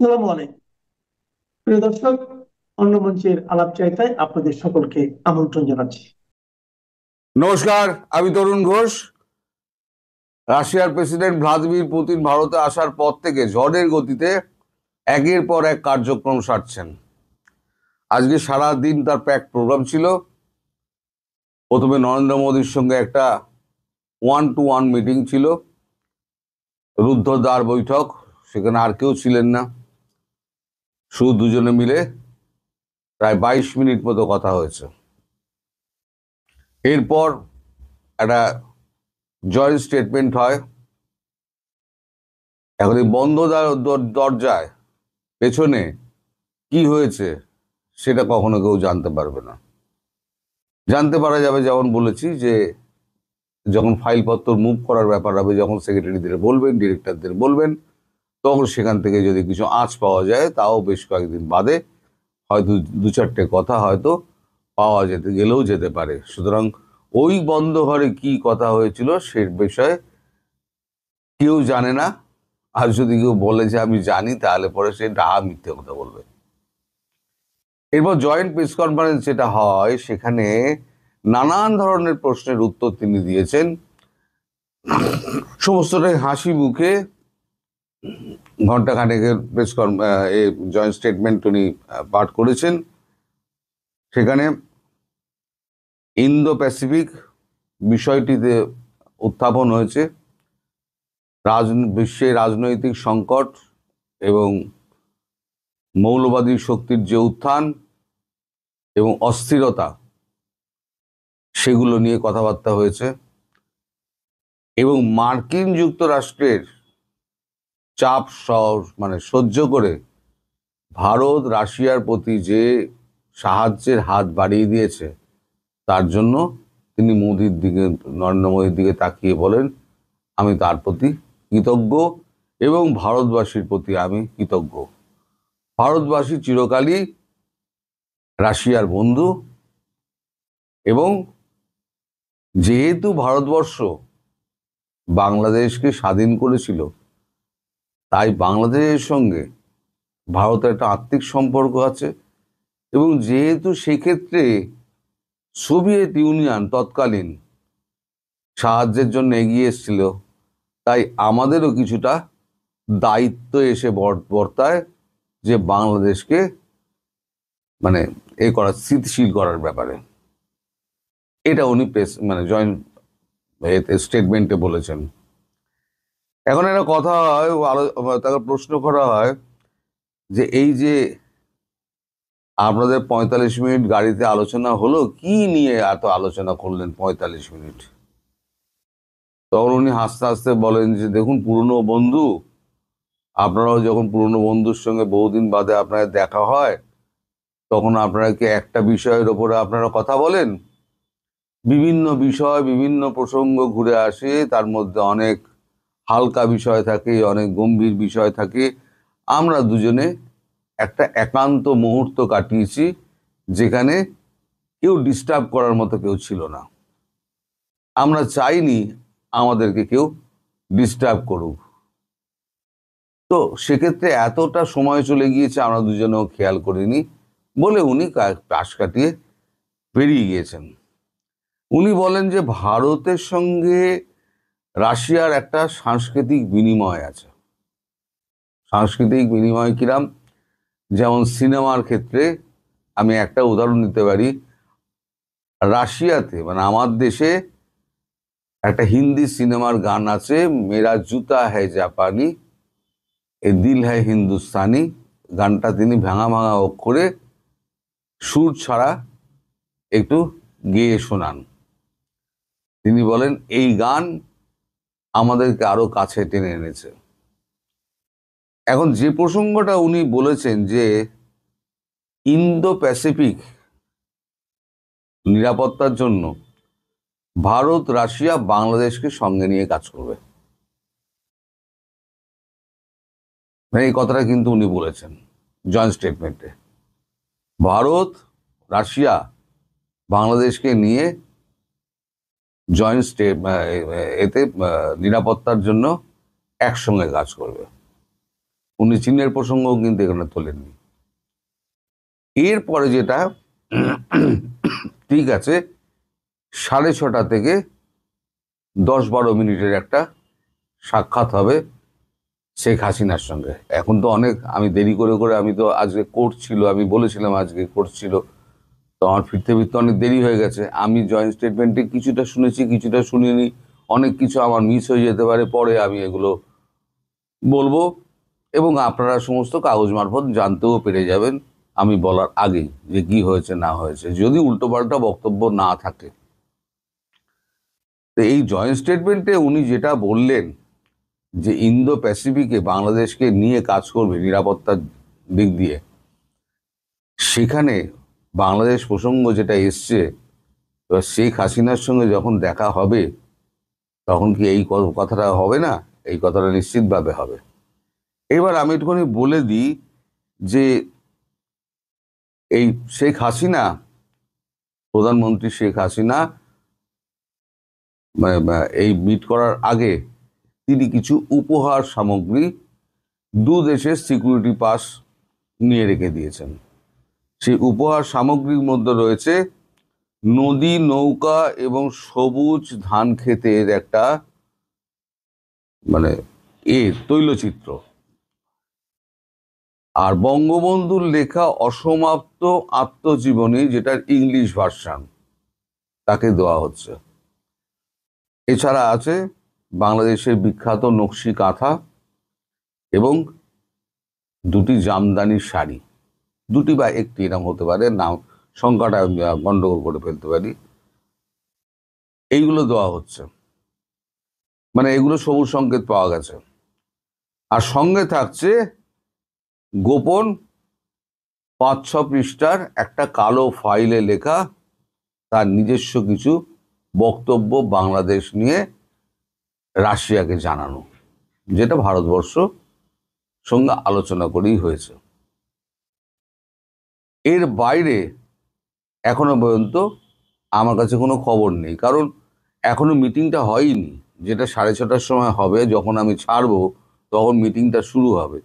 আসসালামু আলাইকুম প্রিয় দর্শক, অন্য মঞ্চের আলাপচারিতায় আপনাদের সকলকে আমন্ত্রণ জানাচ্ছি। নমস্কার, আমি তরুণ ঘোষ। রাশিয়ার প্রেসিডেন্ট ভ্লাদিমির পুতিন ভারতে আসার পর থেকে ঝড়ের গতিতে একের পর এক কার্যক্রম সারছেন। আজকে সারা দিন তার প্যাক প্রোগ্রাম ছিল। প্রথমে নরেন্দ্র মোদীর সঙ্গে একটা 1-to-1 মিটিং ছিল, রুদ্ধদ্বার বৈঠক। সেখানে আর কেউ ছিলেন না, শুধু দুজনে মিলে প্রায় 22 মিনিট মতো কথা হয়েছে। এরপর একটা জয়েন্ট স্টেটমেন্ট হয়। এখন এই বন্ধ দরজায় পেছনে কি হয়েছে সেটা কখনো কেউ জানতে পারবে না। জানতে পারা যাবে, যেমন বলেছি, যে যখন ফাইলপত্র মুভ করার ব্যাপার হবে, যখন সেক্রেটারিদের বলবেন, ডিরেক্টরদের বলবেন, তখন সেখান থেকে যদি কিছু আঁচ পাওয়া যায়, তাও বেশ কয়েকদিন বাদে হয়তো দু চারটে কথা হয়তো পাওয়া গেলেও যেতে পারে। সুতরাং ওই বন্ধ ঘরে কি কথা হয়েছিল সে বিষয়ে কেউ জানে না। আর যদি কেউ বলে যে আমি জানি, তাহলে পরে সে ডাহা মিথ্যে কথা বলবে। এরপর জয়েন্ট প্রেস কনফারেন্স যেটা হয়, সেখানে নানান ধরনের প্রশ্নের উত্তর তিনি দিয়েছেন, সমস্তটাই হাসি মুখে। ঘন্টাখানেকের জয়েন্ট স্টেটমেন্ট উনি পাঠ করেছেন। সেখানে ইন্দো প্যাসিফিক বিষয়টিতে উত্থাপন হয়েছে, বিশ্বে রাজনৈতিক সংকট এবং মৌলবাদী শক্তির যে উত্থান এবং অস্থিরতা, সেগুলো নিয়ে কথাবার্তা হয়েছে। এবং মার্কিন যুক্তরাষ্ট্রের চাপ সহ্য করে ভারত রাশিয়ার প্রতি যে সাহায্যের হাত বাড়িয়ে দিয়েছে, তার জন্য তিনি নরেন্দ্র মোদীর দিকে তাকিয়ে বলেন, আমি তার প্রতি কৃতজ্ঞ এবং ভারতবাসীর প্রতি আমি কৃতজ্ঞ। ভারতবাসী চিরকালই রাশিয়ার বন্ধু, এবং যেহেতু ভারতবর্ষ বাংলাদেশকে স্বাধীন করেছিল, তাই বাংলাদেশের সঙ্গে ভারতের একটা আত্মিক সম্পর্ক আছে। এবং যেহেতু সেক্ষেত্রে সোভিয়েত ইউনিয়ন তৎকালীন সাহায্যের জন্য এগিয়ে এসেছিল, তাই আমাদেরও কিছুটা দায়িত্ব এসে বর্তায় যে বাংলাদেশকে স্থিতিশীল করার ব্যাপারে। এটা উনি জয়েন্ট স্টেটমেন্টে বলেছেন। এখন একটা কথা হয়, তাকে প্রশ্ন করা হয় যে এই যে আপনাদের 45 মিনিট গাড়িতে আলোচনা হলো, কি নিয়ে এত আলোচনা করলেন 45 মিনিট? তখন উনি হাসতে হাসতে বলেন যে দেখুন, পুরনো বন্ধু, আপনারাও যখন পুরনো বন্ধুর সঙ্গে বহুদিন বাদে আপনাদের দেখা হয়, তখন আপনারা কি একটা বিষয়ের ওপরে আপনারা কথা বলেন? বিভিন্ন বিষয়, বিভিন্ন প্রসঙ্গ ঘুরে আসে, তার মধ্যে অনেক হালকা বিষয় থাকে, অনেক গম্ভীর বিষয় থাকে। আমরা দুজনে একটা একান্ত মুহূর্ত কাটিয়েছি, যেখানে কেউ ডিস্টার্ব করার মতো কেউ ছিল না। আমরা চাইনি আমাদেরকে কেউ ডিস্টার্ব করুক। তো সেক্ষেত্রে এতটা সময় চলে গিয়েছে, আমরা দুজনেও খেয়াল করিনি বলে উনি পাশ কাটিয়ে বেরিয়ে গিয়েছেন। উনি বলেন যে ভারতের সঙ্গে রাশিয়ার একটা সাংস্কৃতিক বিনিময় আছে। সাংস্কৃতিক বিনিময় কিরাম? যেমন সিনেমার ক্ষেত্রে আমি একটা উদাহরণ দিতে পারি। রাশিয়াতে আমার দেশে একটা হিন্দি সিনেমার গান আছে, মেরা জুতা হ্যায় জাপানি এ দিল হ্যায় হিন্দুস্তানি। গানটা তিনি ভাঙা ভাঙা অক্ষরে সুর ছাড়া একটু গেয়ে শোনান। তিনি বলেন এই গান আমাদেরকে আরো কাছে টেনে এনেছে। এখন যে প্রসঙ্গটা উনি বলেছেন যে ইন্দো প্যাসিফিক নিরাপত্তার জন্য ভারত, রাশিয়া, বাংলাদেশকে সঙ্গে নিয়ে কাজ করবে, এই কথাটা কিন্তু উনি বলেছেন জয়েন্ট স্টেটমেন্টে। ভারত, রাশিয়া, বাংলাদেশকে নিয়ে নিরাপত্তার জন্য একসঙ্গে কাজ করবে। উনি চীনের প্রসঙ্গও কিন্তু এখানে তোলেননি। এরপরে যেটা ঠিক আছে, 6:30 থেকে 10-12 মিনিটের একটা সাক্ষাৎ হবে শেখ হাসিনার সঙ্গে। এখন তো অনেক, আমি দেরি করে করে, আমি তো আজকে কোর্ট ছিল, আমি বলেছিলাম আজকে কোর্ট ছিল, তো আমার ফিরতে ফিরতে অনেক দেরি হয়ে গেছে। আমি জয়েন্ট স্টেটমেন্টে কিছুটা শুনেছি, কিছুটা শুনিনি, অনেক কিছু আমার মিস হয়ে যেতে পারে, পরে আমি এগুলো বলবো এবং আপনারা সমস্ত কাগজ মারফত জানতেও পেরে যাবেন আমি বলার আগেই যে কি হয়েছে না হয়েছে, যদি উল্টোপাল্টা বক্তব্য না থাকে। তো এই জয়েন্ট স্টেটমেন্টে উনি যেটা বললেন যে ইন্দো প্যাসিফিকে বাংলাদেশকে নিয়ে কাজ করবে নিরাপত্তার দিক দিয়ে, সেখানে বাংলাদেশ প্রসঙ্গ যেটা এসছে, এবার শেখ হাসিনার সঙ্গে যখন দেখা হবে তখন কি এই কথাটা হবে না? এই কথাটা নিশ্চিতভাবে হবে। এবার আমি একটুখানি বলে দিই যে এই শেখ হাসিনা, প্রধানমন্ত্রী শেখ হাসিনা এই মিট করার আগে তিনি কিছু উপহার সামগ্রী দু দেশের সিকিউরিটি পাস নিয়ে রেখে দিয়েছেন। সেই উপহার সামগ্রীর মধ্যে রয়েছে নদী, নৌকা এবং সবুজ ধান ক্ষেতের একটা তৈলচিত্র, আর বঙ্গবন্ধুর লেখা অসমাপ্ত আত্মজীবনী, যেটার ইংলিশ ভার্সন তাকে দেওয়া হচ্ছে। এছাড়া আছে বাংলাদেশের বিখ্যাত নকশি কাঁথা এবং 2টি জামদানির শাড়ি, 2টি বা 1টি এরকম হতে পারে, নাম সংখ্যাটা গন্ডগোল করে ফেলতে পারি। এইগুলো দেওয়া হচ্ছে, মানে এগুলো সবুজ সংকেত পাওয়া গেছে। আর সঙ্গে থাকছে গোপন 5-6 পৃষ্ঠার একটা কালো ফাইলে লেখা তার নিজস্ব কিছু বক্তব্য বাংলাদেশ নিয়ে রাশিয়াকে জানানো, যেটা ভারতবর্ষ সঙ্গে আলোচনা করেই হয়েছে। এর বাইরে এখনো পর্যন্ত আমার কাছে কোনো খবর নেই, কারণ এখনো মিটিংটা হয়নি। যেটা 6:30টার সময় হবে, যখন আমি ছাড়বো তখন মিটিংটা শুরু হবে।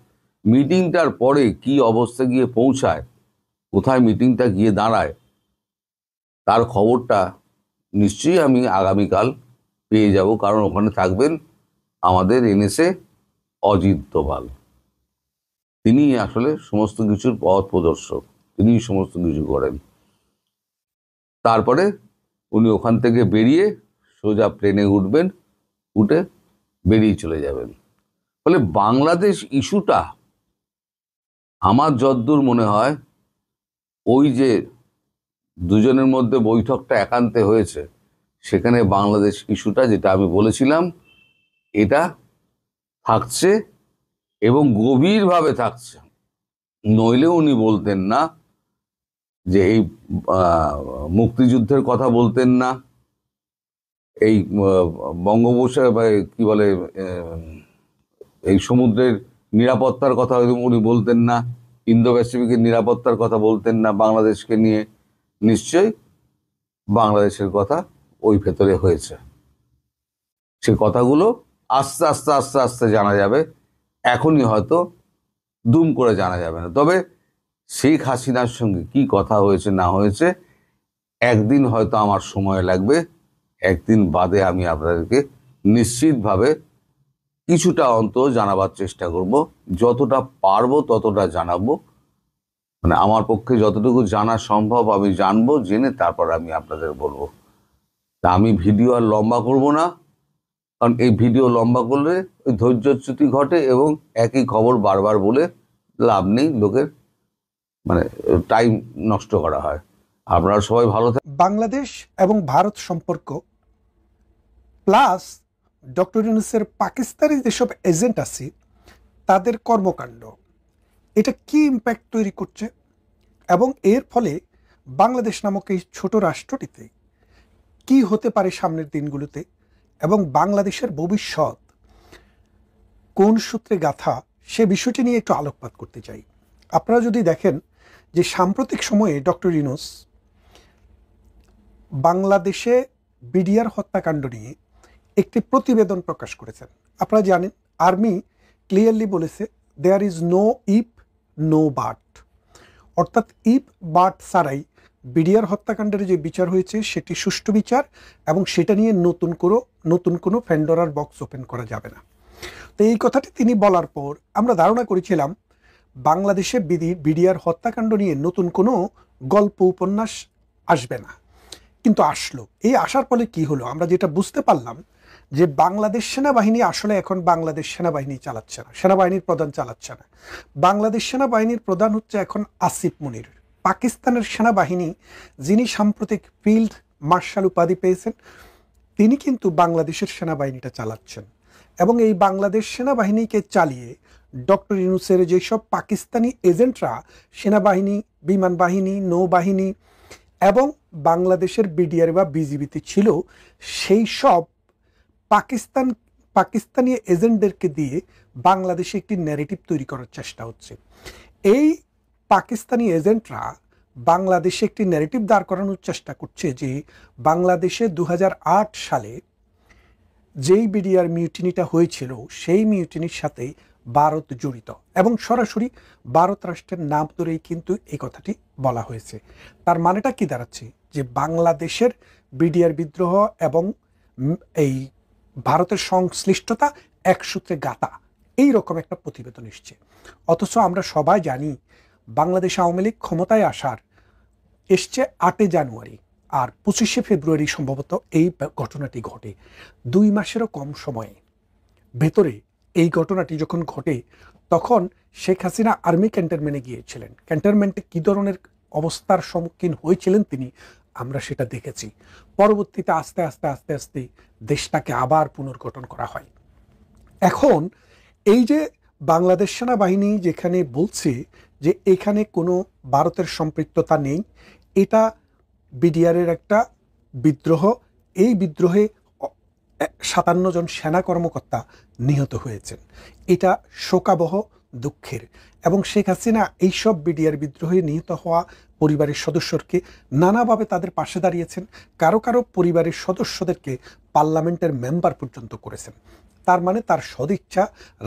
মিটিংটার পরে কি অবস্থা গিয়ে পৌঁছায়, কোথায় মিটিংটা গিয়ে দাঁড়ায়, তার খবরটা নিশ্চয়ই আমি আগামীকাল পেয়ে যাব, কারণ ওখানে থাকবেন আমাদের এনএসএ অজিত দোভাল। তিনি আসলে সমস্ত কিছুর পথ প্রদর্শক, তিনি সমস্ত কিছু করেন। তারপরে উনি ওখান থেকে বেরিয়ে সোজা প্লেনে উঠবেন, উঠে বেরিয়ে চলে যাবেন। ফলে বাংলাদেশ ইস্যুটা আমার যদ্দূর মনে হয়, ওই যে দুজনের মধ্যে বৈঠকটা একান্তে হয়েছে, সেখানে বাংলাদেশ ইস্যুটা, যেটা আমি বলেছিলাম, এটা থাকছে এবং গভীরভাবে থাকছে। নইলে উনি বলতেন না যে এই মুক্তিযুদ্ধের কথা বলতেন না, এই বঙ্গোপসাগর কি বলে এই সমুদ্রের নিরাপত্তার কথা উনি বলতেন না, ইন্দো প্যাসিফিকের নিরাপত্তার কথা বলতেন না বাংলাদেশকে নিয়ে। নিশ্চয়ই বাংলাদেশের কথা ওই ভেতরে হয়েছে। সে কথাগুলো আস্তে আস্তে আস্তে আস্তে জানা যাবে, এখনই হয়তো দুম করে জানা যাবে না। তবে শেখ হাসিনার সঙ্গে কি কথা হয়েছে না হয়েছে, একদিন হয়তো আমার সময় লাগবে, একদিন বাদে আমি আপনাদেরকে নিশ্চিতভাবে কিছুটা অন্তত জানাবার চেষ্টা করব, যতটা পারবো ততটা জানাবো। মানে আমার পক্ষে যতটুকু জানা সম্ভব আমি জানবো, জেনে তারপর আমি আপনাদের বলবো। তা আমি ভিডিও আর লম্বা করব না, কারণ এই ভিডিও লম্বা করলে ওই ধৈর্যচ্যুতি ঘটে এবং একই খবর বারবার বলে লাভ নেই, লোকের টাইম নষ্ট করা হয়। আপনারা সবাই ভালো থাকবেন। বাংলাদেশ এবং ভারত সম্পর্ক প্লাস ডক্টর ইউনূসের পাকিস্তানি যেসব এজেন্ট আছে তাদের কর্মকাণ্ড, এটা কি ইম্প্যাক্ট তৈরি করছে এবং এর ফলে বাংলাদেশ নামক এই ছোট রাষ্ট্রটিতে কি হতে পারে সামনের দিনগুলোতে, এবং বাংলাদেশের ভবিষ্যৎ কোন সূত্রে গাথা, সে বিষয়টি নিয়ে একটু আলোকপাত করতে চাই। আপনারা যদি দেখেন যে সাম্প্রতিক সময়ে ডক্টর ইউনূস বাংলাদেশে বিডিআর হত্যাকাণ্ড নিয়ে একটি প্রতিবেদন প্রকাশ করেছেন। আপনারা জানেন আর্মি ক্লিয়ারলি বলেছে there is no if no but, অর্থাৎ ইফ বাট ছাড়াই বিডিআর হত্যাকাণ্ডের যে বিচার হয়েছে সেটি সুষ্ঠু বিচার, এবং সেটা নিয়ে নতুন কোনো প্যান্ডোরার বক্স ওপেন করা যাবে না। তো এই কথাটি তিনি বলার পর আমরা ধারণা করেছিলাম বাংলাদেশে বিডিআর হত্যাকাণ্ড নিয়ে নতুন কোনো গল্প উপন্যাস আসবে না, কিন্তু আসলো। এই আসার ফলে কি হলো, আমরা যেটা বুঝতে পারলাম যে বাংলাদেশ সেনাবাহিনী আসলে এখন বাংলাদেশ সেনাবাহিনী চালাচ্ছে না, সেনাবাহিনীর প্রধান চালাচ্ছে না। বাংলাদেশ সেনাবাহিনীর প্রধান হচ্ছে এখন আসিফ মুনির। পাকিস্তানের সেনাবাহিনী, যিনি সাম্প্রতিক ফিল্ড মার্শাল উপাধি পেয়েছেন, তিনি কিন্তু বাংলাদেশের সেনাবাহিনীটা চালাচ্ছেন। এবং এই বাংলাদেশ সেনাবাহিনীকে চালিয়ে ডক্টর ইউনূসের যেসব পাকিস্তানি এজেন্টরা সেনাবাহিনী, বিমান বাহিনী, নৌবাহিনী এবং বাংলাদেশের বিডিআর বা বিজিবিতে ছিল, সেই সব পাকিস্তানি এজেন্টদেরকে দিয়ে বাংলাদেশে একটি ন্যারেটিভ তৈরি করার চেষ্টা হচ্ছে। এই পাকিস্তানি এজেন্টরা বাংলাদেশে একটি ন্যারেটিভ দাঁড় করানোর চেষ্টা করছে যে বাংলাদেশে 2008 সালে যেই বিডিআর মিউটিনিটা হয়েছিল সেই মিউটিনির সাথে ভারত জড়িত, এবং সরাসরি ভারত রাষ্ট্রের নাম ধরেই কিন্তু এই কথাটি বলা হয়েছে। তার মানেটা কি দাঁড়াচ্ছে, যে বাংলাদেশের বিডিআর বিদ্রোহ এবং এই ভারতের সংশ্লিষ্টতা এক সূত্রে গাঁথা, এই রকম একটা প্রতিবেদন এসছে। অথচ আমরা সবাই জানি বাংলাদেশ আওয়ামী লীগ ক্ষমতায় এসছে 8 জানুয়ারি, আর 25শে ফেব্রুয়ারি সম্ভবত এই ঘটনাটি ঘটে। 2 মাসেরও কম সময়ে ভেতরে এই ঘটনাটি যখন ঘটে, তখন শেখ হাসিনা আর্মি ক্যান্টনমেন্টে গিয়েছিলেন। ক্যান্টনমেন্টে কী ধরনের অবস্থার সম্মুখীন হয়েছিলেন তিনি, আমরা সেটা দেখেছি। পরবর্তীতে আস্তে আস্তে দেশটাকে আবার পুনর্গঠন করা হয়। এখন এই যে বাংলাদেশ সেনাবাহিনী যেখানে বলছে যে এখানে কোনো ভারতের সম্পৃক্ততা নেই, এটা বিডিআরের একটা বিদ্রোহ, এই বিদ্রোহে 57 জন সেনা কর্মকর্তা নিহত হয়েছেন, এটা শোকাবহ, দুঃখের। এবং শেখ হাসিনা এইসব বিডিআর বিদ্রোহে নিহত হওয়া পরিবারের সদস্যকে নানাভাবে তাদের পাশে দাঁড়িয়েছেন, কারো পরিবারের সদস্যদেরকে পার্লামেন্টের মেম্বার পর্যন্ত করেছেন। তার মানে তার সদিচ্ছা,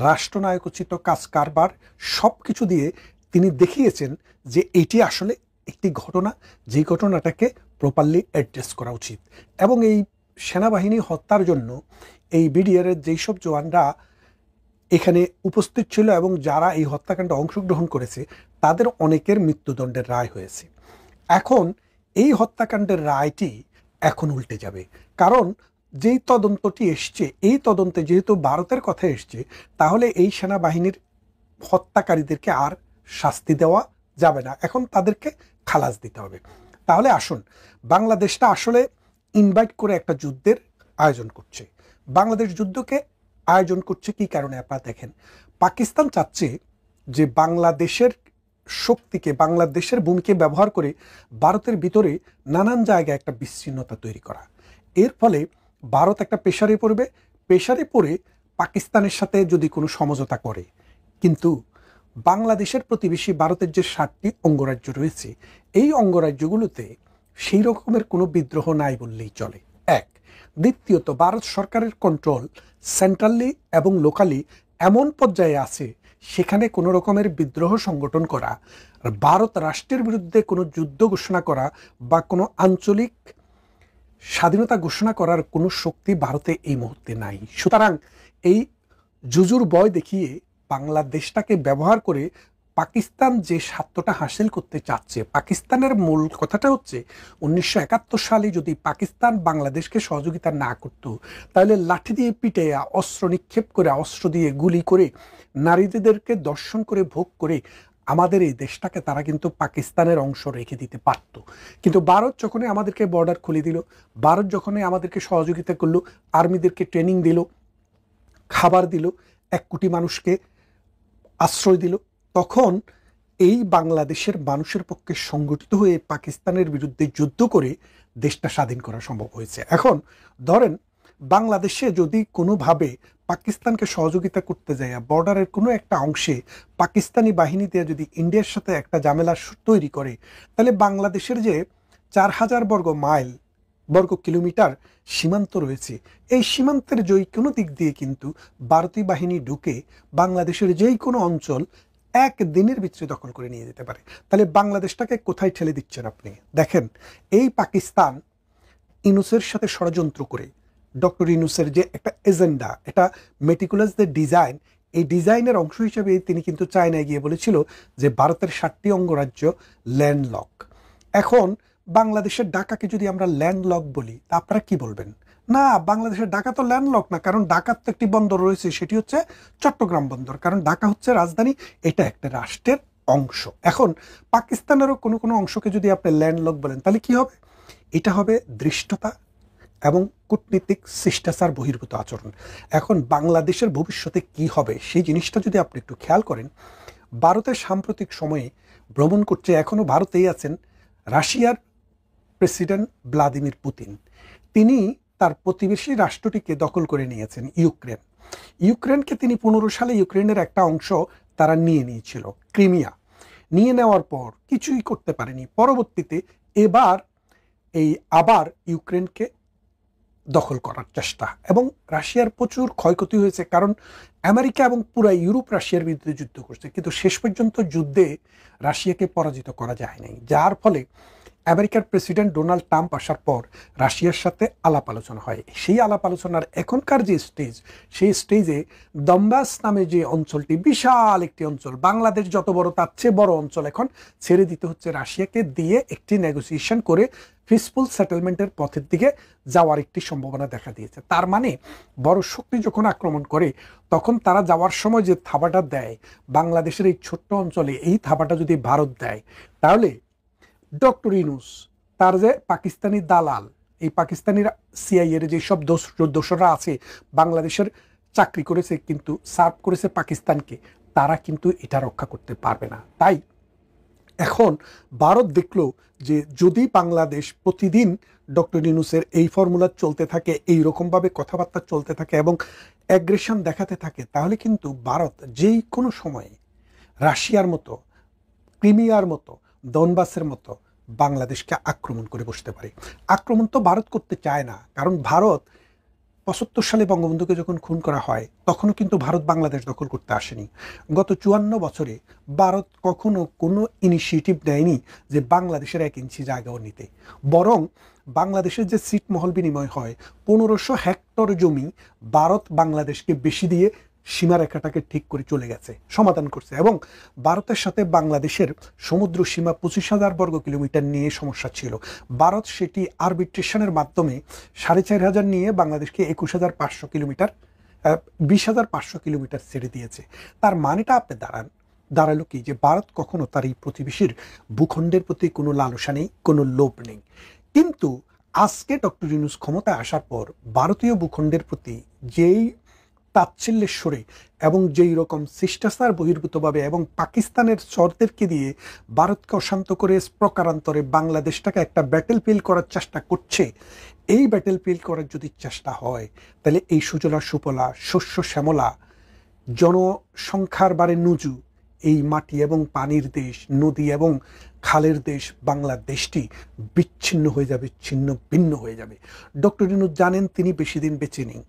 রাষ্ট্রনায়কোচিত কাজ কারবার সব কিছু দিয়ে তিনি দেখিয়েছেন যে এটি আসলে একটি ঘটনা, যে ঘটনাটাকে প্রপারলি অ্যাড্রেস করা উচিত। এবং এই সেনাবাহিনী হত্যার জন্য এই বিডিআরের যেই সব জওয়ানরা এখানে উপস্থিত ছিল এবং যারা এই হত্যাকাণ্ডে অংশগ্রহণ করেছে, তাদের অনেকের মৃত্যুদণ্ডের রায় হয়েছে। এখন এই হত্যাকাণ্ডের রায়টি এখন উল্টে যাবে, কারণ যেই তদন্তটি এসছে, এই তদন্তে যেহেতু ভারতের কথা এসছে, তাহলে এই সেনাবাহিনীর হত্যাকারীদেরকে আর শাস্তি দেওয়া যাবে না, এখন তাদেরকে খালাস দিতে হবে। তাহলে আসুন, বাংলাদেশটা আসলে ইনভাইট করে একটা যুদ্ধের আয়োজন করছে। বাংলাদেশ যুদ্ধকে আয়োজন করছে কি কারণে আপনারা দেখেন, পাকিস্তান চাচ্ছে যে বাংলাদেশের শক্তিকে, বাংলাদেশের ভূমিকে ব্যবহার করে ভারতের ভিতরে নানান জায়গায় একটা বিচ্ছিন্নতা তৈরি করা। এর ফলে ভারত একটা প্রেসারে পড়ে পাকিস্তানের সাথে যদি কোনো সমঝোতা করে, কিন্তু বাংলাদেশের প্রতিবেশী ভারতের যে 7টি অঙ্গরাজ্য রয়েছে, এই অঙ্গরাজ্যগুলোতে সেই রকমের কোনো বিদ্রোহ নাই বললেই চলে। এক, দ্বিতীয়ত ভারত সরকারের কন্ট্রোল সেন্ট্রালি এবং লোকালি এমন পর্যায়ে আছে, সেখানে কোনো রকমের বিদ্রোহ সংগঠন করা, ভারত রাষ্ট্রের বিরুদ্ধে কোনো যুদ্ধ ঘোষণা করা বা কোনো আঞ্চলিক স্বাধীনতা ঘোষণা করার কোনো শক্তি ভারতে এই মুহূর্তে নাই। সুতরাং এই জুজুর ভয় দেখিয়ে বাংলাদেশটাকে ব্যবহার করে পাকিস্তান যে স্বার্থটা হাসিল করতে চাচ্ছে, পাকিস্তানের মূল কথাটা হচ্ছে 1971 সালে যদি পাকিস্তান বাংলাদেশকে সহযোগিতা না করত, তাহলে লাঠি দিয়ে পিটে, অস্ত্র নিক্ষেপ করে, অস্ত্র দিয়ে গুলি করে, নারীদেরকে দর্শন করে, ভোগ করে আমাদের এই দেশটাকে তারা কিন্তু পাকিস্তানের অংশ রেখে দিতে পারত। কিন্তু ভারত যখনই আমাদেরকে বর্ডার খুলে দিল, ভারত যখনই আমাদেরকে সহযোগিতা করলো, আর্মিদেরকে ট্রেনিং দিল, খাবার দিল, 1 কোটি মানুষকে আশ্রয় দিল, তখন এই বাংলাদেশের মানুষের পক্ষে সংগঠিত হয়ে পাকিস্তানের বিরুদ্ধে যুদ্ধ করে দেশটা স্বাধীন করা সম্ভব হয়েছে। এখন ধরেন বাংলাদেশে যদি কোনোভাবে পাকিস্তানকে সহযোগিতা করতে যায়, বর্ডারের কোনো একটা অংশে পাকিস্তানি বাহিনী দিয়ে যদি ইন্ডিয়ার সাথে একটা ঝামেলা তৈরি করে, তাহলে বাংলাদেশের যে 4000 বর্গ মাইল বর্গ কিলোমিটার সীমান্ত রয়েছে। এই সীমান্তের যে কোনো দিক দিয়ে কিন্তু ভারতীয় বাহিনী ঢুকে বাংলাদেশের যেই কোনো অঞ্চল এক দিনের ভিতরে দখল করে নিয়ে যেতে পারে। তাহলে বাংলাদেশটাকে কোথায় ঠেলে দিচ্ছেন আপনি? দেখেন, এই পাকিস্তান ইউনূসের সাথে ষড়যন্ত্র করে ডক্টর ইউনূসের যে একটা এজেন্ডা, এটা মেটিকুলাস যে ডিজাইন, এই ডিজাইনের অংশ হিসেবে তিনি কিন্তু চায়নায় গিয়ে বলেছিল যে ভারতের 7টি অঙ্গরাজ্য ল্যান্ডলক। এখন বাংলাদেশের ঢাকাকে যদি আমরা ল্যান্ডলক বলি, তা আপনারা কি বলবেন? না, বাংলাদেশের ঢাকা তো ল্যান্ডলক না, কারণ ঢাকার তো একটি বন্দর রয়েছে, সেটি হচ্ছে চট্টগ্রাম বন্দর, কারণ ঢাকা হচ্ছে রাজধানী, এটা একটা রাষ্ট্রের অংশ। এখন পাকিস্তানেরও কোনো কোনো অংশকে যদি আপনি ল্যান্ডলক বলেন, তাহলে কি হবে? এটা হবে ধৃষ্টতা এবং কূটনীতিক শিষ্টাচার বহির্ভূত আচরণ। এখন বাংলাদেশের ভবিষ্যতে কি হবে সেই জিনিসটা যদি আপনি একটু খেয়াল করেন, ভারতের সাম্প্রতিক সময়ে ভ্রমণ করছে, এখনও ভারতেই আছেন রাশিয়ার প্রেসিডেন্ট ভ্লাদিমির পুতিন। তিনি তার প্রতিবেশী রাষ্ট্রটিকে দখল করে নিয়েছেন, ইউক্রেন। ইউক্রেনকে তিনি 15 সালে ইউক্রেনের একটা অংশ তারা নিয়ে নিয়েছিল, ক্রিমিয়া। নিয়ে নেওয়ার পর কিছুই করতে পারেনি। পরবর্তীতে এবার আবার ইউক্রেনকে দখল করার চেষ্টা, এবং রাশিয়ার প্রচুর ক্ষয়ক্ষতি হয়েছে, কারণ আমেরিকা এবং পুরা ইউরোপ রাশিয়ার বিরুদ্ধে যুদ্ধ করছে, কিন্তু শেষ পর্যন্ত যুদ্ধে রাশিয়াকে পরাজিত করা যায় নাই। যার ফলে আমেরিকার প্রেসিডেন্ট ডোনাল্ড ট্রাম্প আসার পর রাশিয়ার সাথে আলাপ আলোচনা হয়। সেই আলাপ আলোচনার এখনকার যে স্টেজ, সেই স্টেজে দম্বাস নামে যে অঞ্চলটি, বিশাল একটি অঞ্চল, বাংলাদেশ যত বড় তার চেয়ে বড় অঞ্চল, এখন ছেড়ে দিতে হচ্ছে রাশিয়াকে, দিয়ে একটি নেগোসিয়েশন করে পিসফুল সেটেলমেন্টের পথের দিকে যাওয়ার একটি সম্ভাবনা দেখা দিয়েছে। তার মানে বড় শক্তি যখন আক্রমণ করে, তখন তারা যাওয়ার সময় যে থাবাটা দেয় বাংলাদেশের এই ছোট্ট অঞ্চলে, এই থাবাটা যদি ভারত দেয়, তাহলে ডক্টর ইউনূস, তার যে পাকিস্তানি দালাল, এই পাকিস্তানি সিআইএর যে সব দোসররা আছে, বাংলাদেশের চাকরি করেছে কিন্তু সার্ভ করেছে পাকিস্তানকে, তারা কিন্তু এটা রক্ষা করতে পারবে না। তাই এখন ভারত দেখলো যে যদি বাংলাদেশ প্রতিদিন ডক্টর ইউনূসের এই ফর্মুলা চলতে থাকে, এই রকমভাবে কথাবার্তা চলতে থাকে এবং অ্যাগ্রেশন দেখাতে থাকে, তাহলে কিন্তু ভারত যেই কোনো সময়ে রাশিয়ার মতো, ক্রিমিয়ার মতো, দনবাসের মতো বাংলাদেশকে আক্রমণ করে বসতে পারে। আক্রমণ তো ভারত করতে চায় না, কারণ ভারত 75 সালে বঙ্গবন্ধুকে যখন খুন করা হয়, তখনও কিন্তু ভারত বাংলাদেশ দখল করতে আসেনি। গত 54 বছরে ভারত কখনো কোনো ইনিশিয়েটিভ নেয়নি যে বাংলাদেশের 1 ইঞ্চি জায়গাও নিতে। বরং বাংলাদেশের যে সিট মহল বিনিময় হয়, 1500 হেক্টর জমি ভারত বাংলাদেশকে বেশি দিয়ে সীমারেখাটাকে ঠিক করে চলে গেছে, সমাধান করছে। এবং ভারতের সাথে বাংলাদেশের সমুদ্র সীমা 25,000 বর্গ কিলোমিটার নিয়ে সমস্যা ছিল। ভারত সেটি আরবিট্রেশনের মাধ্যমে 4500 নিয়ে বাংলাদেশকে 21,500 কিলোমিটার, 20,500 কিলোমিটার ছেড়ে দিয়েছে। তার মানেটা আপনি দাঁড়ালো কি, যে ভারত কখনো তার এই প্রতিবেশীর ভূখণ্ডের প্রতি কোনো লালসা নেই, কোনো লোভ নেই। কিন্তু আজকে ডক্টর ইউনূস ক্ষমতায় আসার পর ভারতীয় ভূখণ্ডের প্রতি যেই তাচ্ছিল্যের সরে এবং যেই রকম শিষ্টাচার বহির্ভূতভাবে এবং পাকিস্তানের চরদেরকে দিয়ে ভারতকে অশান্ত করে প্রকারান্তরে বাংলাদেশটাকে একটা ব্যাটেল ফিল্ড করার চেষ্টা করছে, এই ব্যাটেল ফিল্ড করার যদি চেষ্টা হয়, তাহলে এই সুজলা সুফলা, শস্য শ্যামলা, জনসংখ্যার বারে নুজু এই মাটি এবং পানির দেশ, নদী এবং খালের দেশ বাংলাদেশটি বিচ্ছিন্ন হয়ে যাবে, ছিন্ন ভিন্ন হয়ে যাবে। ডক্টর ইউনূস জানেন তিনি বেশি দিন বেঁচে নেই।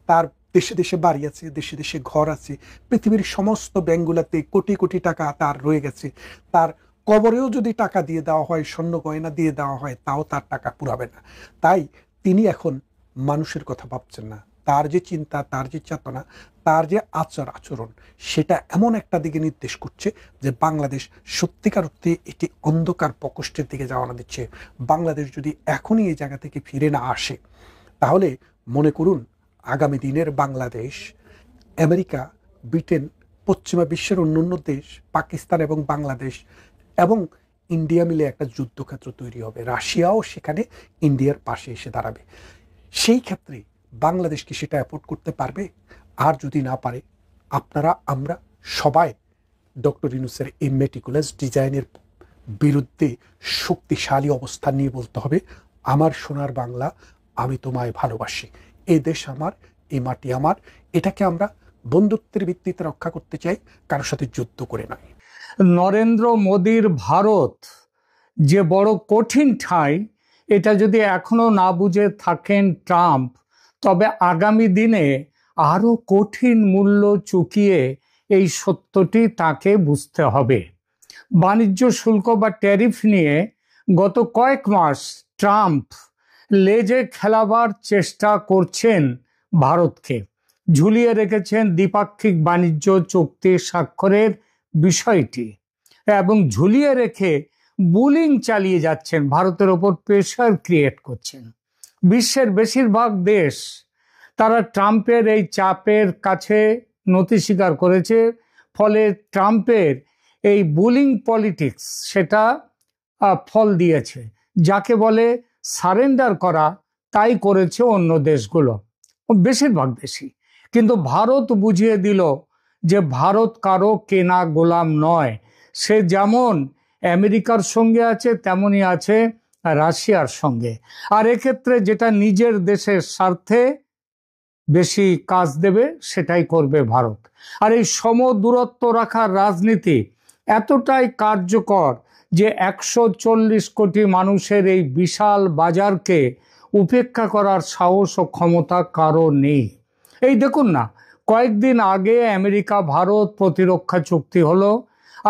তার দেশে দেশে বাড়ি আছে, দেশে দেশে ঘর আছে, পৃথিবীর সমস্ত ব্যাংকগুলোতে কোটি কোটি টাকা তার রয়ে গেছে। তার কবরেও যদি টাকা দিয়ে দেওয়া হয়, স্বর্ণ গয়না দিয়ে দেওয়া হয়, তাও তার টাকা পুরাবে না। তাই তিনি এখন মানুষের কথা ভাবছেন না। তার যে চিন্তা, তার যে চেতনা, তার যে আচরণ, সেটা এমন একটা দিকে নির্দেশ করছে যে বাংলাদেশ সত্যিকার অর্থে এটি অন্ধকার প্রকোষ্ঠের দিকে যাওয়া দিচ্ছে। বাংলাদেশ যদি এখনই এই জায়গা থেকে ফিরে না আসে, তাহলে মনে করুন আগামী দিনের বাংলাদেশ আমেরিকা, ব্রিটেন, পশ্চিমা বিশ্বের অন্যান্য দেশ, পাকিস্তান এবং বাংলাদেশ এবং ইন্ডিয়া মিলে একটা যুদ্ধক্ষেত্র তৈরি হবে। রাশিয়াও সেখানে ইন্ডিয়ার পাশে এসে দাঁড়াবে। সেই ক্ষেত্রে বাংলাদেশ কি সেটা অ্যাফোর্ড করতে পারবে? আর যদি না পারে, আমরা সবাই ডক্টর ইউনূসের এই মেটিকুলাস ডিজাইনের বিরুদ্ধে শক্তিশালী অবস্থান নিয়ে বলতে হবে, আমার সোনার বাংলা, আমি তোমায় ভালোবাসি, এই দেশ আমার, এই মাটি আমার, এটাকে আমরা বন্ধুত্বের ভিত্তিতে রক্ষা করতে চাই, কারোর সাথে যুদ্ধ করে নয়। নরেন্দ্র মোদীর ভারত যে বড় কঠিন ঠাঁই, এটা যদি এখনো না বুঝে থাকেন ট্রাম্প, তবে আগামী দিনে আরো কঠিন মূল্য চুকিয়ে এই সত্যটি তাকে বুঝতে হবে। বাণিজ্য শুল্ক বা ট্যারিফ নিয়ে গত কয়েক মাস ট্রাম্প লেজে খেলাবার চেষ্টা করছেন ভারতকে, ঝুলিয়ে রেখেছেন দ্বিপাক্ষিক বাণিজ্য চুক্তি স্বাক্ষরের বিষয়টি এবং ঝুলিয়ে রেখে বুলিং চালিয়ে যাচ্ছেন, ভারতের ওপর প্রেশার ক্রিয়েট করছেন। বিশ্বের বেশিরভাগ দেশ তারা ট্রাম্পের এই চাপের কাছে নতি স্বীকার করেছে, ফলে ট্রাম্পের এই বুলিং পলিটিক্স সেটা ফল দিয়েছে। যাকে বলে সারেন্ডার করা, তাই করেছে অন্য দেশগুলো, বেশিরভাগ দেশই। কিন্তু ভারত বুঝিয়ে দিল যে ভারত কারো কেনা গোলাম নয়। সে যেমন আমেরিকার সঙ্গে আছে তেমনি আছে রাশিয়ার সঙ্গে। আর এক্ষেত্রে যেটা নিজের দেশের স্বার্থে বেশি কাজ দেবে সেটাই করবে ভারত। আর এই সমদূরত্ব রাখার রাজনীতি এতটাই কার্যকর যে 140 কোটি মানুষের এই বিশাল বাজারকে উপেক্ষা করার সাহস ও ক্ষমতা কারো নেই। এই দেখুন না, কয়েকদিন আগে আমেরিকা ভারত প্রতিরক্ষা চুক্তি হলো,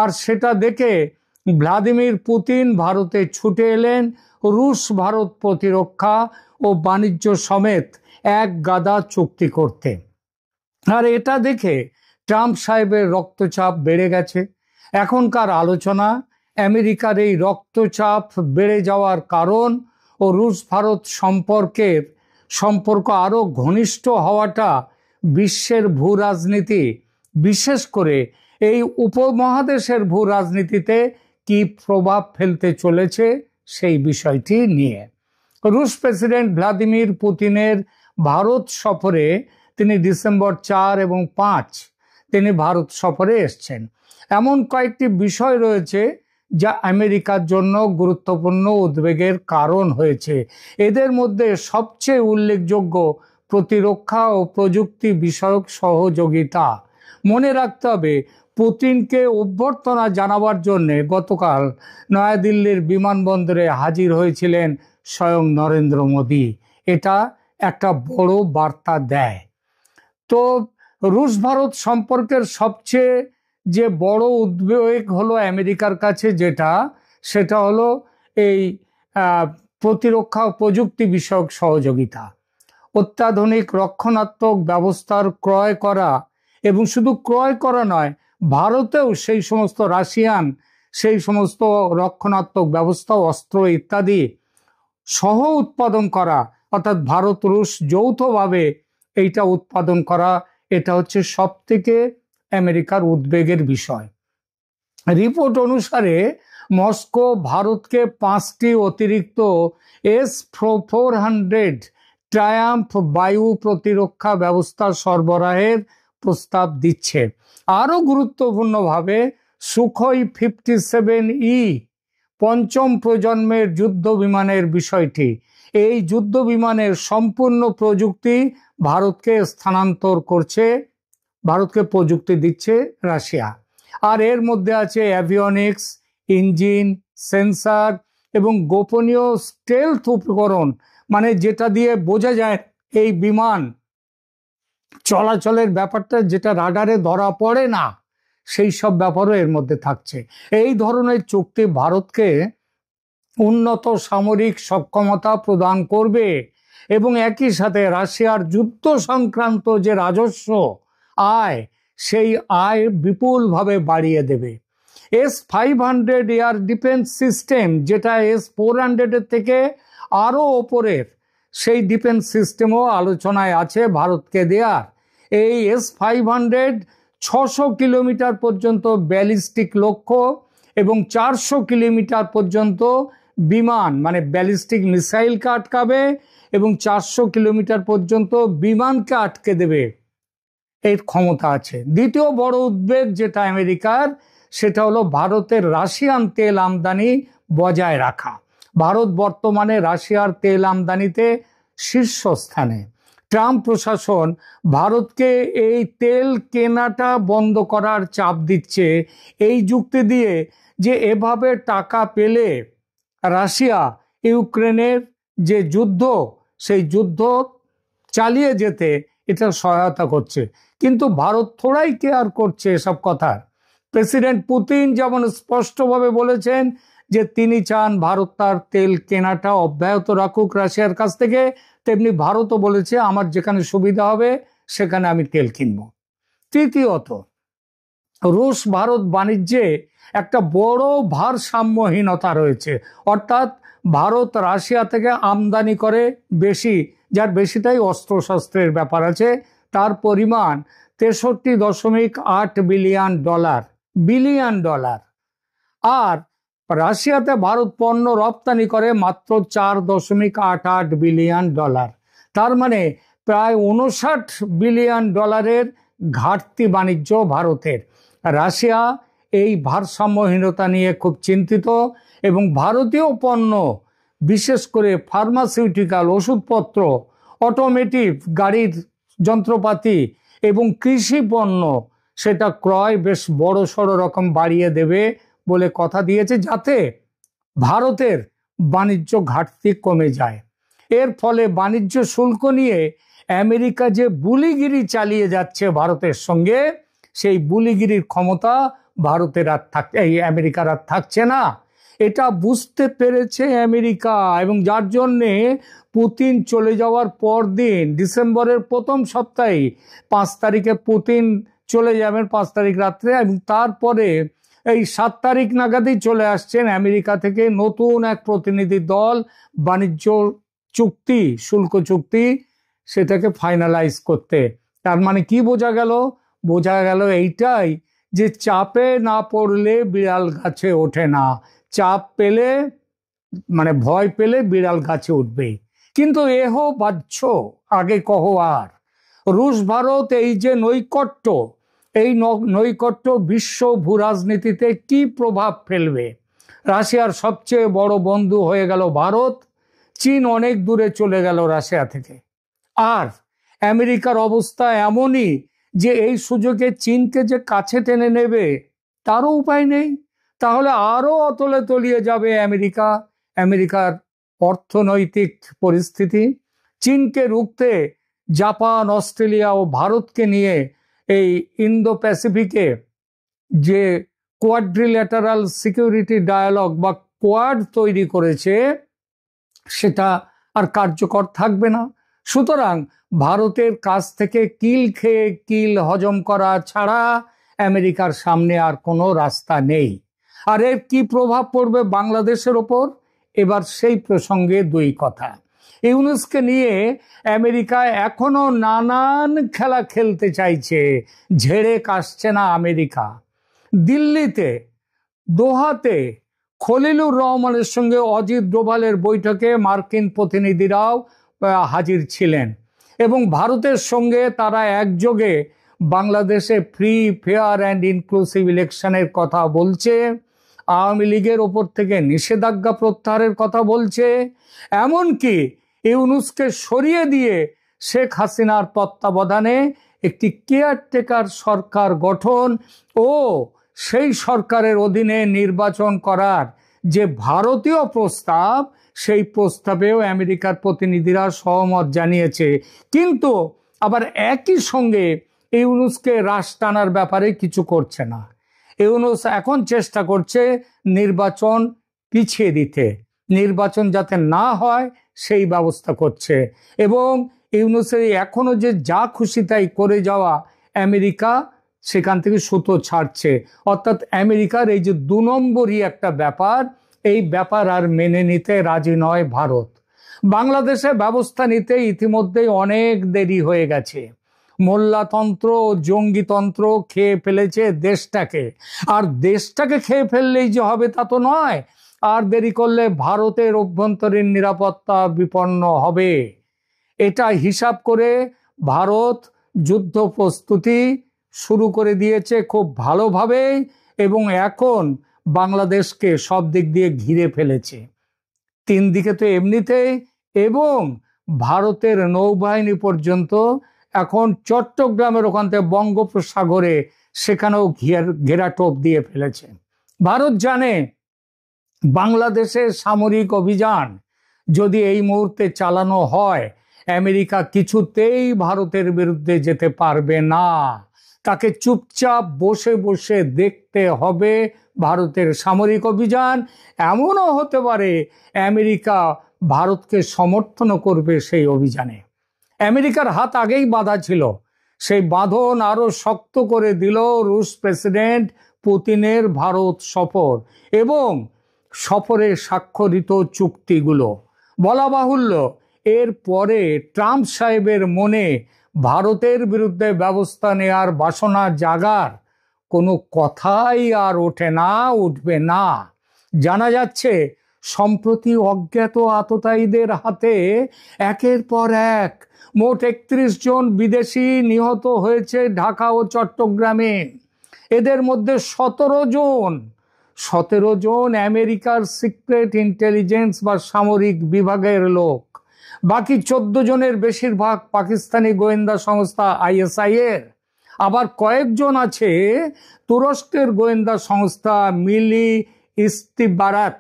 আর সেটা দেখে ভ্লাদিমির পুতিন ভারতে ছুটে এলেন রুশ ভারত প্রতিরক্ষা ও বাণিজ্য সমেত এক গাদা চুক্তি করতে। আর এটা দেখে ট্রাম্প সাহেবের রক্তচাপ বেড়ে গেছে। এখনকার আলোচনা আমেরিকার এই রক্তচাপ বেড়ে যাওয়ার কারণ ও রুশ ভারত সম্পর্ক আরো ঘনিষ্ঠ হওয়াটা বিশ্বের ভূ রাজনীতি, বিশেষ করে এই উপমহাদেশের ভূ রাজনীতিতে কি প্রভাব ফেলতে চলেছে সেই বিষয়টি নিয়ে। রুশ প্রেসিডেন্ট ভ্লাদিমির পুতিনের ভারত সফরে, তিনি ডিসেম্বর 4 এবং 5 তিনি ভারত সফরে এসছেন। এমন কয়েকটি বিষয় রয়েছে যা আমেরিকার জন্য গুরুত্বপূর্ণ উদ্বেগের কারণ হয়েছে। এদের মধ্যে সবচেয়ে উল্লেখযোগ্য প্রতিরক্ষা ও প্রযুক্তি বিষয়ক সহযোগিতা। মনে রাখতে হবে, পুতিনকে অভ্যর্থনা জানাবার জন্য গতকাল নয়াদিল্লির বিমানবন্দরে হাজির হয়েছিলেন স্বয়ং নরেন্দ্র মোদী। এটা একটা বড় বার্তা দেয়। তো রুশ ভারত সম্পর্কের সবচেয়ে যে বড় উদ্বেগ হলো আমেরিকার কাছে, সেটা হলো এই প্রতিরক্ষা ও প্রযুক্তি বিষয়ক সহযোগিতা। অত্যাধুনিক রক্ষণাত্মক ব্যবস্থার ক্রয় করা, এবং শুধু ক্রয় করা নয়, ভারতেও সেই সমস্ত রাশিয়ান সেই সমস্ত রক্ষণাত্মক ব্যবস্থা, অস্ত্র ইত্যাদি সহ উৎপাদন করা, অর্থাৎ ভারত রুশ যৌথভাবে এইটা উৎপাদন করা, এটা হচ্ছে সবথেকে আমেরিকার উদ্বেগের বিষয়। রিপোর্ট অনুসারে মস্কো ভারতকে 5টি অতিরিক্ত S-400 ট্রায়াম্ফ বায়ু প্রতিরক্ষা ব্যবস্থা সরবরাহের প্রস্তাব দিচ্ছে। আরও গুরুত্বপূর্ণভাবে সুখোই 57E 5ম প্রজন্মের যুদ্ধ বিমানের বিষয়টি। এই যুদ্ধ বিমানের সম্পূর্ণ প্রযুক্তি ভারতকে স্থানান্তর করছে, ভারতকে প্রযুক্তি দিচ্ছে রাশিয়া। আর এর মধ্যে আছে অ্যাভিওনিক্স, ইঞ্জিন, সেন্সার এবং গোপনীয় স্টেলথ উপকরণ, মানে যেটা দিয়ে বোঝা যায় এই বিমান চলাচলের ব্যাপারটা, যেটা রাডারে ধরা পড়ে না, সেই সব ব্যাপারও এর মধ্যে থাকছে। এই ধরনের চুক্তি ভারতকে উন্নত সামরিক সক্ষমতা প্রদান করবে এবং একই সাথে রাশিয়ার যুদ্ধ সংক্রান্ত যে রাজস্ব আয়, সেই আয় বিপুলভাবে বাড়িয়ে দেবে। S-500 এয়ার ডিফেন্স সিস্টেম, যেটা S-400 এর থেকে আরও ওপরের, সেই ডিফেন্স সিস্টেমও আলোচনায় আছে ভারতকে দেয়ার। এই S-500 600 কিলোমিটার পর্যন্ত ব্যালিস্টিক লক্ষ্য এবং 400 কিলোমিটার পর্যন্ত বিমান, মানে ব্যালিস্টিক মিসাইলকে আটকাবে এবং 400 কিলোমিটার পর্যন্ত বিমানকে আটকে দেবে, এর ক্ষমতা আছে। দ্বিতীয় বড় উদ্বেগ যেটা আমেরিকার, সেটা হলো ভারতের রাশিয়ান তেল আমদানি বজায় রাখা। ভারত বর্তমানে রাশিয়ার তেল আমদানিতে শীর্ষস্থানে। ট্রাম্প প্রশাসন ভারতকে এই তেল কেনাটা বন্ধ করার চাপ দিচ্ছে, এই যুক্তি দিয়ে যে এভাবে টাকা পেলে রাশিয়া ইউক্রেনের যে যুদ্ধ, সেই যুদ্ধ চালিয়ে যেতে এটা সহায়তা করছে। কিন্তু ভারত থোড়াই কেয়ার করছে এসব কথা। প্রেসিডেন্ট পুতিন যেমন স্পষ্টভাবে বলেছেন যে তিনি চান ভারত তার তেল কেনাটা অব্যাহত রাখুক রাশিয়ার কাছ থেকে, তেমনি ভারতও বলেছে আমার যেখানে সুবিধা হবে সেখানে আমি তেল কিনব। তৃতীয়ত, রুশ ভারত বাণিজ্যে একটা বড় ভারসাম্যহীনতা রয়েছে। অর্থাৎ ভারত রাশিয়া থেকে আমদানি করে বেশি, যার বেশিটাই অস্ত্রশস্ত্রের ব্যাপার আছে। তার পরিমাণ 63.8 বিলিয়ন ডলার। আর রাশিয়াতে ভারত পণ্য রপ্তানি করে মাত্র 4.88 বিলিয়ন ডলার। তার মানে প্রায় 59 বিলিয়ন ডলারের ঘাটতি বাণিজ্য ভারতের। রাশিয়া এই ভারসাম্যহীনতা নিয়ে খুব চিন্তিত এবং ভারতীয় পণ্য, বিশেষ করে ফার্মাসিউটিক্যাল, ওষুধপত্র, অটোমেটিভ, গাড়ির যন্ত্রপাতি এবং কৃষি পণ্য, সেটা ক্রয় বেশ বড় সড়ো রকম বাড়িয়ে দেবে বলে কথা দিয়েছে, যাতে ভারতের বাণিজ্য ঘাটতি কমে যায়। এর ফলে বাণিজ্য শুল্ক নিয়ে আমেরিকা যে বুলিগিরি চালিয়ে যাচ্ছে ভারতের সঙ্গে, সেই বুলিগিরির ক্ষমতা ভারতের আমেরিকার আর থাকছে না। এটা বুঝতে পেরেছে আমেরিকা, এবং যার জন্যে পুতিন চলে যাওয়ার পর দিন, ডিসেম্বরের প্রথম সপ্তাহে 5 তারিখে পুতিন চলে যাবেন, 5 তারিখ রাত্রে, এবং তারপরে এই 7 তারিখ নাগাদই চলে আসছেন আমেরিকা থেকে নতুন এক প্রতিনিধি দল বাণিজ্য চুক্তি, শুল্ক চুক্তি, সেটাকে ফাইনালাইজ করতে। তার মানে কি বোঝা গেল? বোঝা গেল এইটাই যে চাপে না পড়লে বিড়াল গাছে ওঠে না, চাপ পেলে মানে ভয় পেলে বিড়াল গাছে উঠবে। কিন্তু এহ বাহ্য আগে কহ আর। রুশ ভারত এই যে নৈকট্য, এই নৈকট্য বিশ্ব ভূরাজনীতিতে কি প্রভাব ফেলবে? রাশিয়ার সবচেয়ে বড় বন্ধু হয়ে গেল ভারত, চীন অনেক দূরে চলে গেল রাশিয়া থেকে। আর আমেরিকার অবস্থা এমনই যে এই সুযোগে চীনকে যে কাছে টেনে নেবে তারও উপায় নেই। তাহলে আরো অতলে তলিয়ে যাবে আমেরিকার অর্থনৈতিক পরিস্থিতি। চীনকে রুখতে জাপান, অস্ট্রেলিয়া ও ভারতকে নিয়ে এই ইন্দো প্যাসিফিকে যে কোয়াড্রিল্যাটারাল সিকিউরিটি ডায়ালগ বা কোয়াড তৈরি করেছে, সেটা আর কার্যকর থাকবে না। সুতরাং ভারতের কাছ থেকে কিল খেয়ে কিল হজম করা ছাড়া আমেরিকার সামনে আর কোনো রাস্তা নেই। আর এর কি প্রভাব পড়বে বাংলাদেশের ওপর? এবার সেই প্রসঙ্গে দুই কথা। ইউনুসকে নিয়ে আমেরিকা এখনো নানান খেলা খেলতে চাইছে, ঝেড়ে কাশছে না আমেরিকা। দিল্লিতে, দোহাতে খলিলুর রহমানের সঙ্গে অজিত ডোভালের বৈঠকে মার্কিন প্রতিনিধিরাও হাজির ছিলেন এবং ভারতের সঙ্গে তারা একযোগে বাংলাদেশে ফ্রি, ফেয়ার অ্যান্ড ইনক্লুসিভ ইলেকশনের কথা বলছে, আওয়ামী লীগের ওপর থেকে নিষেধাজ্ঞা প্রত্যাহারের কথা বলছে, এমনকি ইউনুসকে সরিয়ে দিয়ে শেখ হাসিনার তত্ত্বাবধানে একটি কেয়ারটেকার সরকার গঠন ও সেই সরকারের অধীনে নির্বাচন করার যে ভারতীয় প্রস্তাব, সেই প্রস্তাবেও আমেরিকার প্রতিনিধিরা সহমত জানিয়েছে। কিন্তু আবার একই সঙ্গে ইউনুসকে রাশ টানার ব্যাপারে কিছু করছে না। ইউনুস এখন চেষ্টা করছে নির্বাচন পিছিয়ে দিতে, নির্বাচন যাতে না হয় সেই ব্যবস্থা করছে। এবং ইউনুসের এখনো যে যা খুশি তাই করে যাওয়া আমেরিকা সেখান থেকে সুতো ছাড়ছে। অর্থাৎ আমেরিকার এই যে 2 নম্বরই একটা ব্যাপার, এই ব্যাপার আর মেনে নিতে রাজি নয় ভারত। বাংলাদেশে ব্যবস্থা নিতে ইতিমধ্যেই অনেক দেরি হয়ে গেছে। মোল্লাতন্ত্র ও জঙ্গিতন্ত্র খেয়ে ফেলেছে দেশটাকে। আর দেশটাকে খেয়ে ফেললেই যে হবে তা তো নয়, আর দেরি করলে ভারতের অভ্যন্তরীণ নিরাপত্তা বিপন্ন হবে। এটা হিসাব করে ভারত যুদ্ধ প্রস্তুতি শুরু করে দিয়েছে খুব ভালোভাবে এবং এখন বাংলাদেশকে সব দিক দিয়ে ঘিরে ফেলেছে। 3 দিকে তো এমনিতেই, এবং ভারতের নৌবাহিনী পর্যন্ত এখন চট্টগ্রামের ওখান থেকে বঙ্গোপসাগরে সেখানেও ঘেরাটোপ দিয়ে ফেলেছে। ভারত জানে বাংলাদেশের সামরিক অভিযান যদি এই মুহূর্তে চালানো হয়, আমেরিকা কিছুতেই ভারতের বিরুদ্ধে যেতে পারবে না। তাকে চুপচাপ বসে বসে দেখতে হবে ভারতের সামরিক অভিযান। এমনও হতে পারে আমেরিকা ভারতকে সমর্থন করবে সেই অভিযানে। আমেরিকার হাত আগেই বাঁধা ছিল, সেই বাঁধন আরো শক্ত করে দিল রুশ প্রেসিডেন্ট পুতিনের ভারত সফর এবং সফরে স্বাক্ষরিত চুক্তিগুলো। বলা বাহুল্য, এর পরে ট্রাম্প সাহেবের মনে ভারতের বিরুদ্ধে ব্যবস্থা নেয়ার বাসনা জাগার কোনো কথাই আর ওঠে না, উঠবে না। জানা যাচ্ছে সম্প্রতি অজ্ঞাত আততায়ীদের হাতে একের পর এক মোট ৩১ জন বিদেশি নিহত হয়েছে ঢাকা ও চট্টগ্রামে। এদের মধ্যে ১৭ জন আমেরিকার সিক্রেট ইন্টেলিজেন্স বা সামরিক বিভাগের লোক। বাকি ১৪ জনের বেশিরভাগ পাকিস্তানি গোয়েন্দা সংস্থা ISI এর। আবার কয়েকজন আছে তুরস্কের গোয়েন্দা সংস্থা মিলি ইস্তিবারাত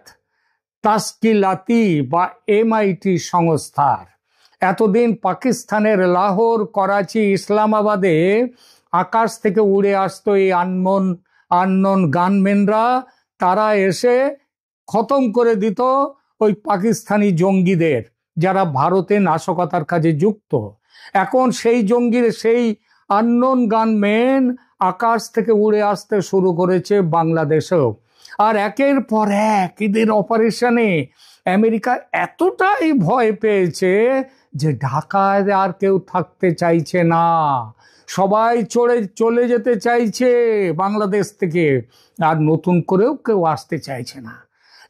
তাশকিলাতি বা MIT সংস্থার। এতদিন পাকিস্তানের লাহোর, করাচি, ইসলামাবাদে আকাশ থেকে উড়ে আসতো এই আননোন গানম্যানরা। তারা এসে খতম করে দিত ওই পাকিস্তানি জঙ্গিদের যারা ভারতে নাশকতার কাজে যুক্ত। এখন সেই সেই আননোন গানম্যান আকাশ থেকে উড়ে আসতে শুরু করেছে বাংলাদেশেও। আর একের পর এক এদের অপারেশনে আমেরিকা এতটাই ভয় পেয়েছে যে ঢাকায় আর কেউ থাকতে চাইছে না, সবাই চলে যেতে চাইছে বাংলাদেশ থেকে, আর নতুন করেও কেউ আসতে চাইছে না।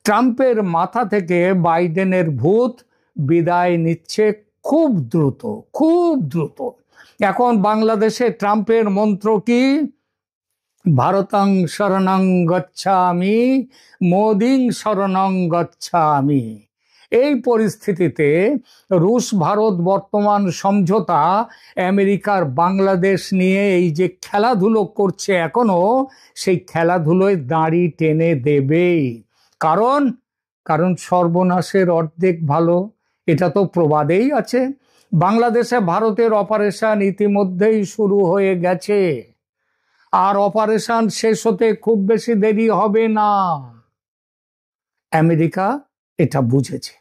ট্রাম্পের মাথা থেকে বাইডেনের ভূত বিদায় নিচ্ছে খুব দ্রুত, খুব দ্রুত। এখন বাংলাদেশে ট্রাম্পের মন্ত্র কি? ভারতং শরণং গচ্ছামি, মোদিং শরণং গচ্ছামি। এই পরিস্থিতিতে রুশ ভারত বর্তমান সমঝোতা আমেরিকার বাংলাদেশ নিয়ে এই যে খেলাধুলো করছে এখনো, সেই খেলাধুলোয় দাঁড়ি টেনে দেবেই। কারণ সর্বনাশের অর্ধেক ভালো, এটা তো প্রবাদেই আছে। বাংলাদেশে ভারতের অপারেশন ইতিমধ্যেই শুরু হয়ে গেছে, আর অপারেশন শেষ হতে খুব বেশি দেরি হবে না। আমেরিকা এটা বুঝেছে।